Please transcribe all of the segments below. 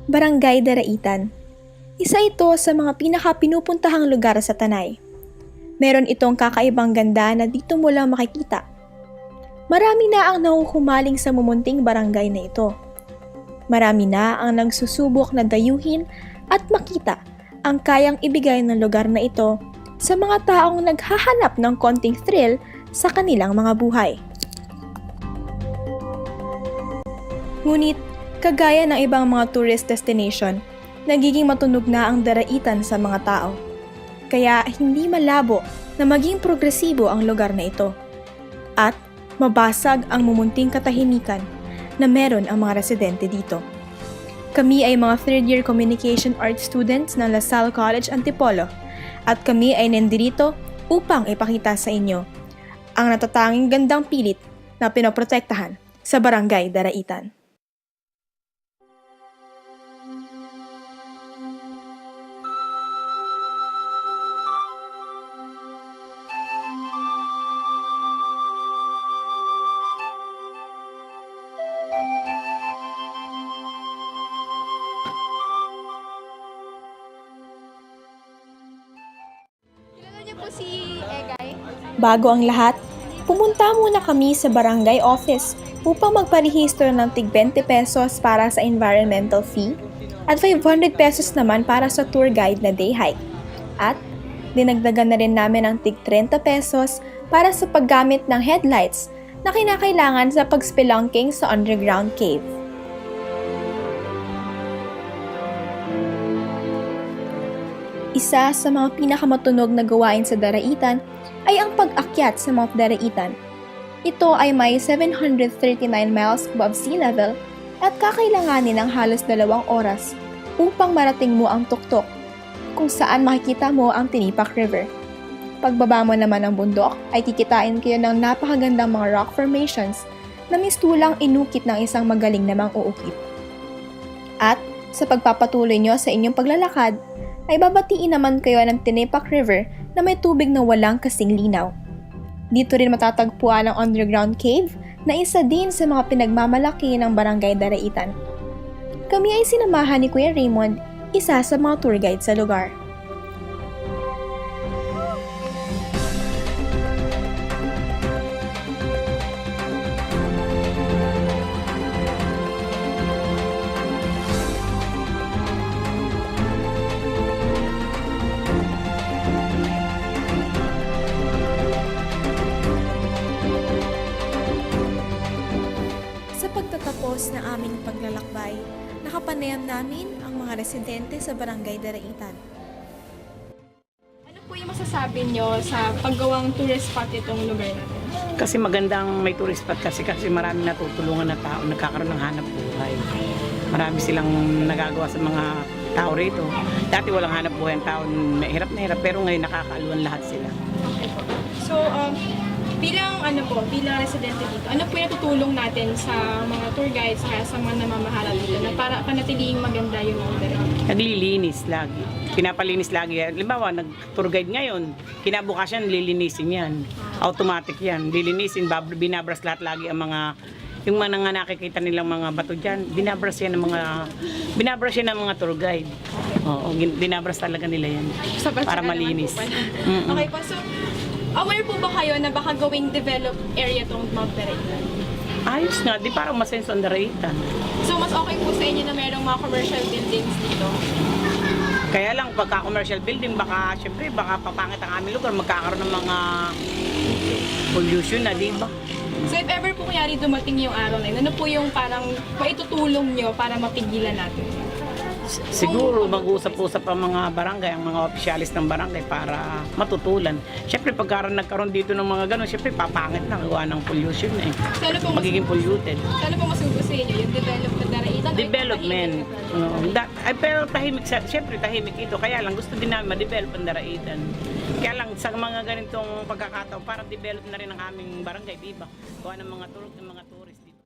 Barangay Daraitan. Isa ito sa mga pinaka-pinupuntahang lugar sa Tanay. Meron itong kakaibang ganda na dito mo lang makikita. Marami na ang nahuhumaling sa mumunting barangay na ito. Marami na ang nagsusubok na dayuhin at makita ang kayang ibigay ng lugar na ito sa mga taong naghahanap ng konting thrill sa kanilang mga buhay. Ngunit, kagaya ng ibang mga tourist destination, nagiging matunog na ang Daraitan sa mga tao. Kaya hindi malabo na maging progresibo ang lugar na ito. At mabasag ang mumunting katahimikan na meron ang mga residente dito. Kami ay mga 3rd year Communication Arts students ng LaSalle College Antipolo at kami ay nandito upang ipakita sa inyo ang natatanging gandang pilit na pinoprotektahan sa Barangay Daraitan. Po si Egay. Bago ang lahat, pumunta muna kami sa barangay office upang magparehistro ng tig 20 pesos para sa environmental fee at 500 pesos naman para sa tour guide na day hike. At dinagdagan na rin namin ng tig 30 pesos para sa paggamit ng headlights na kinakailangan sa pagspelunking sa underground cave. Isa sa mga pinakamatunog na gawain sa Daraitan ay ang pag-akyat sa Mount Daraitan. Ito ay may 739 miles above sea level at kakailanganin ng halos 2 oras upang marating mo ang tuktok kung saan makikita mo ang Tinipak River. Pagbaba mo naman ng bundok ay kikitain kayo ng napakagandang mga rock formations na mistulang inukit ng isang magaling namang uukit. At sa pagpapatuloy nyo sa inyong paglalakad, ay babatiin naman kayo ng Tinipak River na may tubig na walang kasing linaw. Dito rin matatagpuan ang underground cave na isa din sa mga pinagmamalaki ng Barangay Daraitan. Kami ay sinamahan ni Kuya Raymond, isa sa mga tour guide sa lugar. Sa pagtatapos ng aming paglalakbay, nakapanayam namin ang mga residente sa Barangay Daraitan. Ano po yung masasabi nyo sa paggawang tourist spot itong lugar natin? Kasi magandang may tourist spot kasi marami natutulungan na tao, nagkakaroon ng hanap buhay. Marami silang nagagawa sa mga tao rito. Dati walang hanap buhay ang tao, hirap na hirap, pero ngayon nakakaaluan lahat sila. Okay po. So, bilang residente dito, ano po yung natutulong natin sa mga tour guides kaya sa mga namamahala dito na para panatiling maganda yung lugar? Naglilinis lagi. Pinapalinis lagi. Halimbawa, nag-tour guide ngayon, kinabukasan lilinisin yan. Automatic yan. Lilinisin, binabras lahat lagi ang mga yung mga nakikita nilang mga bato dyan, binabras yan ng mga tour guide. Oo, binabras talaga nila yan. Para malinis. Okay po, so aware po ba kayo na baka gawing developed area tong Mount Daraitan? Ayos nga, di parang masenso ang Daraitan. So mas okay po sa inyo na merong mga commercial buildings dito? Kaya lang, pagka commercial building, baka papangit ang aming lugar, magkakaroon ng mga pollution na, di ba? So if ever po kanyari dumating yung araw na yun, ano po yung parang maitutulong nyo para mapigilan natin? Siguro mag-usap-usap ang mga barangay, ang mga opisyalis ng barangay para matutulan. Siyempre nagkaroon dito ng mga gano'n, siyempre papangit na gawa ng pollution eh. So, ano po Magiging polluted. So, ano po mas gusto inyo? Yung development na Daraitan? Development. Pero siyempre tahimik ito. Kaya lang gusto din namin ma-develop ang Daraitan. Kaya lang sa mga ganitong pagkakataon, parang develop na rin ang aming barangay, di ba? Gawa ng mga tourist dito.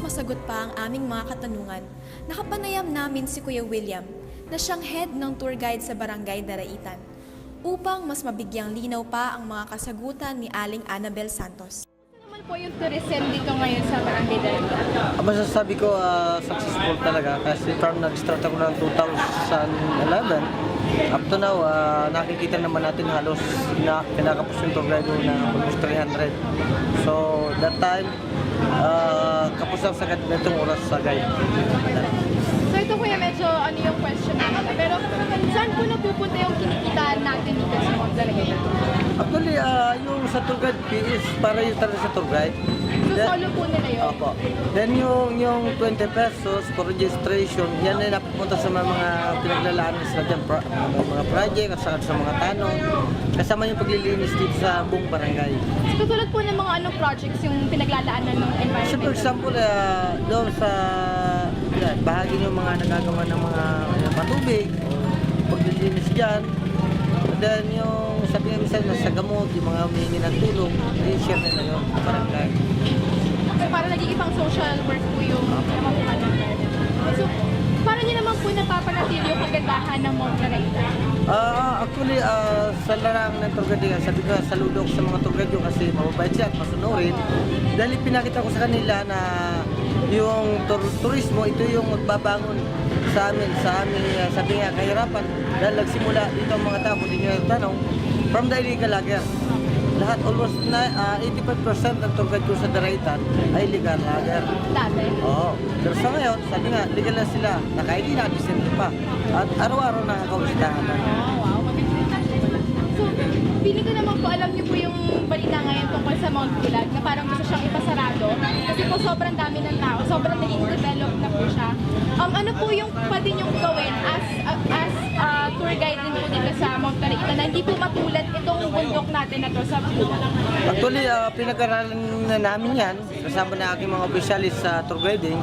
masagot pa ang aming mga katanungan, nakapanayam namin si Kuya William na siyang head ng tour guide sa Barangay Daraitan upang mas mabigyang linaw pa ang mga kasagutan ni Aling Annabel Santos. Ano naman po yung tourism dito ngayon sa Barangay Daraitan? Ang masasabi ko, successful talaga kasi from nag-start ako ng 2011 up to now, nakikita naman natin halos kinakapos yung tour guide na almost 300. So that time, kapos lang sa ganitong oras sa guide. So ito kuya, medyo ano yung question natin. Pero saan po napupunta yung kinikitaan natin dito sa Mount Daraitan? Actually, yung sa tour guide fee is para yung talaga sa tour guide. So solo po nila yun? Opo. Then yung 20 pesos for registration, yan ay napupunta sa mga pinaglalaan sila dyan, mga project, at sa mga tanong. Kasama yung paglilinis dito sa buong barangay. So katulad po ng mga anong projects yung pinaglalaanan ng environment? So for example, doon sa bahagi yung mga nagagawa ng mga patubig, paglilinis dyan. Then yung sabi nga minsan sa gamot, yung mga humingi ng tulong, i-share nila yun sa barangay. So parang naging ibang social work po yung namamahala. So paano niyo naman po napapanatili yung kagandahan ng Mount Daraitan? Actually, sa larang ng tour guide, sabi ko, saludo ko sa mga tour guide kasi mababait siya at masunurin. Dahil pinakita ko sa kanila na yung turismo, ito yung magbabangon sa amin, sabi nga, kahirapan. Dahil nagsimula dito ang mga tao, hindi nyo tanong, from the illegal lagger. Lahat, almost 85% ng tour guide ko sa Daraitan ay legal lagger. Dati? Oo. Pero sa ngayon, sabi nga, legal na sila. Naka-ID na, December pa. At araw-araw nakakawasitahan na. Oh, wow, maganda. So, feeling ko naman po, alam niyo po yung balita ngayon tungkol sa Mount Pulag na parang gusto siyang ipasarado kasi po sobrang dami ng tao, sobrang naging developed na po siya. Ano po yung pwede niyong gawin as tour guide din po dito sa Mount Daraitan na hindi po matulad itong bundok natin na to sa Pulag? Actually, pinag-aralan na namin yan, kasama na aking mga opisyalis sa tour guiding,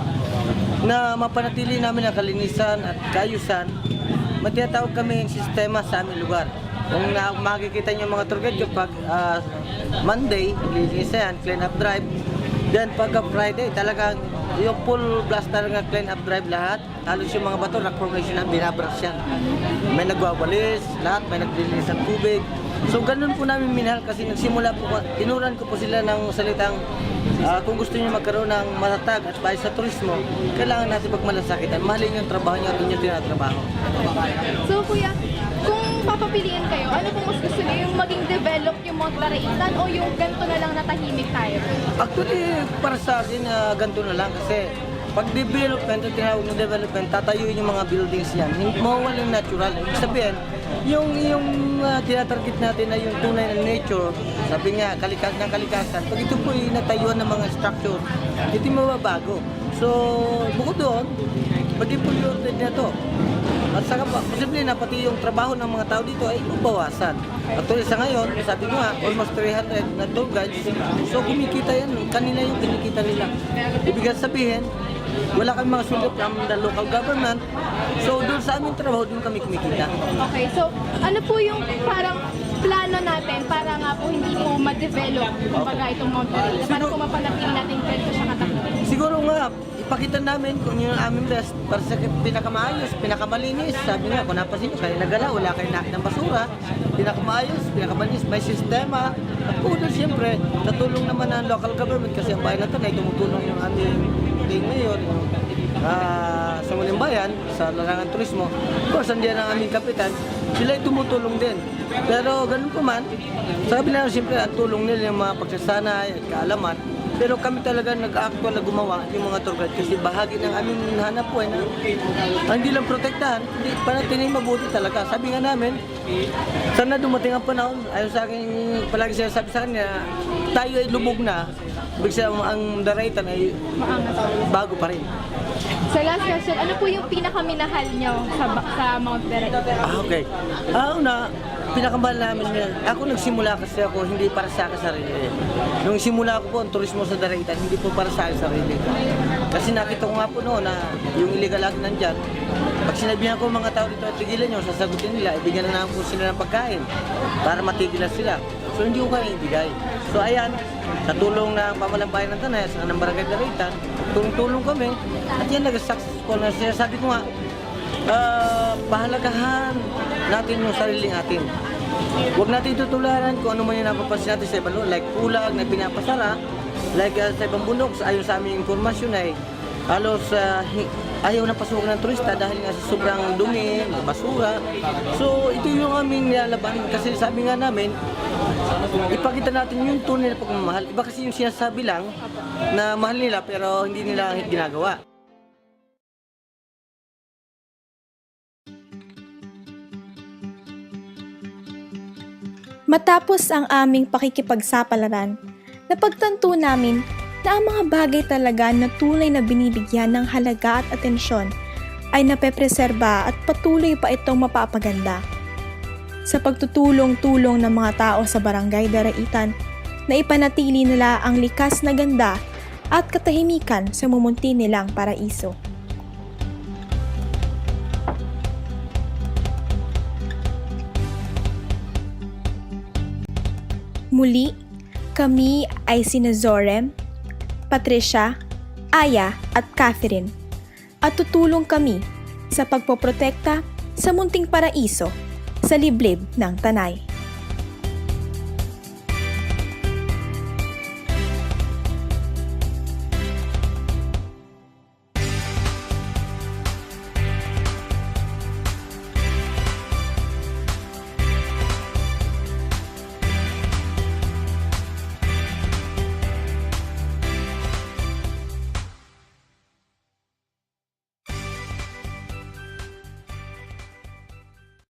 na mapanatili namin ang kalinisan at kaayusan. Matinatawag kami yung sistema sa aming lugar. Kung makikita niyo mga tour guide kapag Monday, linis yan, clean up drive. Then pagka Friday, talagang yung full blast talaga clean up drive lahat. Halos yung mga bato, rock formation na binabras yan. May nagwawalis, lahat, may naglilinis ng tubig. So ganun po namin minahal kasi nagsimula po, tinuran ko po sila ng salitang kung gusto niyo magkaroon ng matatag at bahay sa turismo, kailangan natin pagmalasakitan. Mahalin yung trabaho niyo at inyong tinatrabaho. So kuya, kung papapiliin kayo, ano po mas gusto niyo? Yung maging develop yung Mount Daraitan o yung ganito na lang natahimik tayo? Actually, para sa akin, ganito na lang kasi pag development, tinawag ng development, tatayuin yung mga buildings yan. Mawawala yung natural. Ibig sabihin, yung tinatarget natin na yung tunay na nature, sabi nga, kalikasan, pag ito po yung natayuan ng mga structure, hindi mababago. So, bukod doon, pag i-polluted na to, at saka posible na pati yung trabaho ng mga tao dito ay mabawasan. Actually sa ngayon, sabi ko nga, almost 300 na tour guides. So kumikita yan, kanila yung kinikita nila. Ibig sabihin, wala kami mga sulit from the local government. So doon sa aming trabaho, doon kami kumikita. Okay, so ano po yung parang plano natin para nga po hindi po ma-develop kumbaga itong Mount Daraitan, para po mapanatili natin ganito siya katakbo? Siguro nga, ipakita namin kung yung aming best para sa pinakamaayos, pinakamalinis. Sabi nga, kung napasin nyo, kayo nagala, wala kayo nakit ng basura. Pinakamaayos, pinakamalinis, may sistema. At po doon, siyempre, natulong naman ang local government kasi ang bayan na ito na tumutulong yung aming team ngayon sa Muling Bayan, sa larangan turismo. Of course, andiyan ang aming kapitan, sila ay tumutulong din. Pero ganun po man, sabi na siyempre, ang tulong nila yung mga pagsasanay at kaalaman. Pero kami talaga nag-actual na gumawa yung mga tour guide kasi bahagi ng aming hanap po na hindi lang protektahan, hindi panatinin mabuti talaga. Sabi nga namin, sana dumating ang panahon, ayon sa akin, palagi sinasabi sa kanya, tayo ay lubog na, ibig sabihin ang Daraitan ay bago pa rin. So last question, ano po yung pinakaminahal nyo sa Mount Daraitan? Okay. Una, pinakamahal namin yan. Ako nagsimula kasi ako hindi para sa akin sarili. Nung simula ko po ang turismo sa Daraitan, hindi po para sa akin sarili. Kasi nakita ko nga po noon na yung illegal lagi nandyan. Pag sinabihan ko mga tao dito at tigilan nyo, sasagutin nila, ibigyan na naman po sila ng pagkain para matigilan sila. So hindi ko kaya ibigay. So ayan, sa tulong ng pamalambayan ng Tanay, sa ng Barangay Daraitan, tulong-tulong kami. At yan nag-successful na siya. Sabi ko nga, pahalagahan natin yung sariling atin. Huwag natin tutularan kung ano man yung napapansin natin sa ibang lugar, like kulag na pinapasara, like sa ibang bundok, ayon sa aming informasyon ay halos ayaw na pasukan ng turista dahil nga sa sobrang dumi, basura. So ito yung aming nilalaban kasi sabi nga namin, ipakita natin yung tunay na pagmamahal. Iba kasi yung sinasabi lang na mahal nila pero hindi nila ginagawa. Matapos ang aming pakikipagsapalaran, napagtanto namin na ang mga bagay talaga na tunay na binibigyan ng halaga at atensyon ay napepreserba at patuloy pa itong mapapaganda. Sa pagtutulong-tulong ng mga tao sa Barangay Daraitan, na ipanatili nila ang likas na ganda at katahimikan sa mumunti nilang paraiso. Muli, kami ay sina Zorem, Patricia, Aya at Catherine at tutulong kami sa pagpoprotekta sa munting paraiso sa liblib ng Tanay.